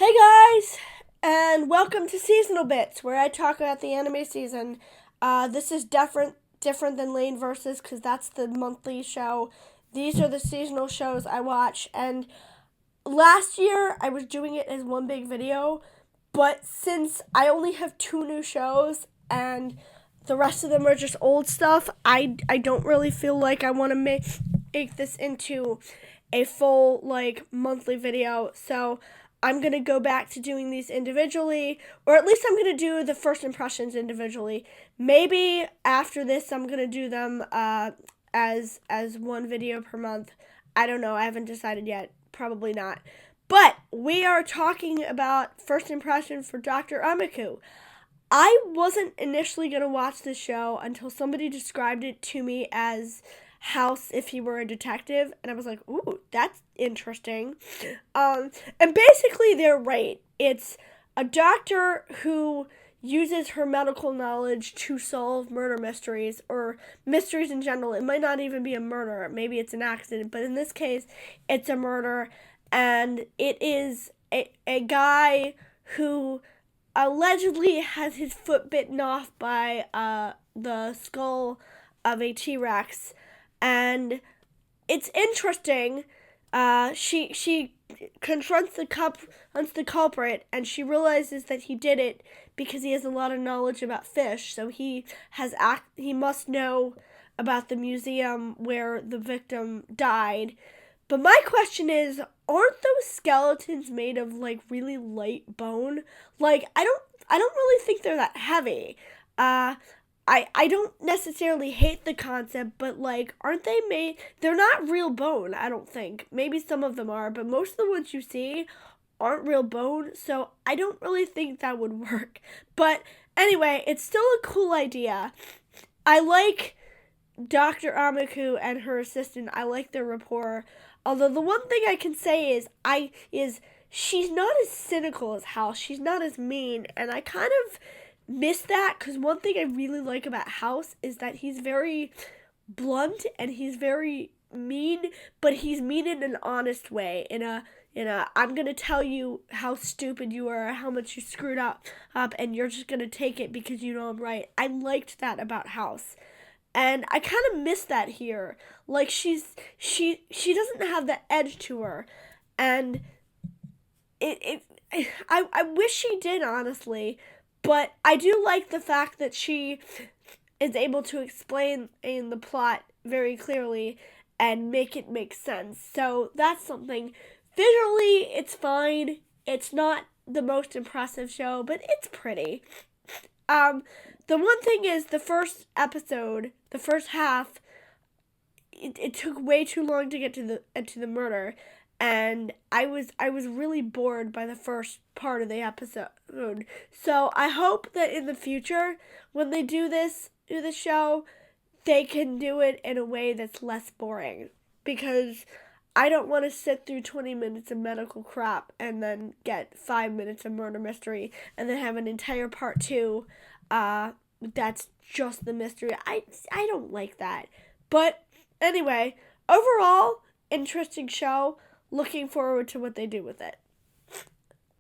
Hey guys, and welcome to Seasonal Bits, where I talk about the anime season. This is different than Lane Versus, because that's the monthly show. These are the seasonal shows I watch, and last year I was doing it as one big video, but since I only have two new shows, and the rest of them are just old stuff, I don't really feel like I want to make this into a full, monthly video, so I'm going to go back to doing these individually, or at least I'm going to do the first impressions individually. Maybe after this I'm going to do them as one video per month. I don't know. I haven't decided yet. Probably not. But we are talking about first impression for Dr. Ameku. I wasn't initially going to watch this show until somebody described it to me as House if he were a detective, and I was like, ooh, that's interesting. And basically they're right. It's a doctor who uses her medical knowledge to solve murder mysteries, or mysteries in general. It might not even be a murder. Maybe it's an accident, but in this case, it's a murder, and it is a guy who allegedly has his foot bitten off by the skull of a T-Rex, and it's interesting. She confronts the culprit, and she realizes that he did it because he has a lot of knowledge about fish. So he must know about the museum where the victim died. But my question is, aren't those skeletons made of really light bone? I don't really think they're that heavy. I don't necessarily hate the concept, but aren't they made? They're not real bone, I don't think. Maybe some of them are, but most of the ones you see aren't real bone, so I don't really think that would work. But anyway, it's still a cool idea. I like Dr. Ameku and her assistant. I like their rapport. Although the one thing I can say is she's not as cynical as House. She's not as mean, and I kind of miss that, because one thing I really like about House is that he's very blunt and he's very mean, but he's mean in an honest way, in a I'm gonna tell you how stupid you are, how much you screwed up, and you're just gonna take it because you know I'm right. I liked that about House. And I kind of miss that here. She doesn't have the edge to her, and I wish she did, honestly. But I do like the fact that she is able to explain in the plot very clearly and make it make sense. So that's something. Visually, it's fine. It's not the most impressive show, but it's pretty. Um, the one thing is, the first episode, the first half, it took way too long to get to the murder, and I was really bored by the first part of the episode. So I hope that in the future, when they do the show, they can do it in a way that's less boring, because I don't want to sit through 20 minutes of medical crap and then get 5 minutes of murder mystery and then have an entire part 2 that's just the mystery. I don't like that. But anyway, overall, interesting show. Looking forward to what they do with it.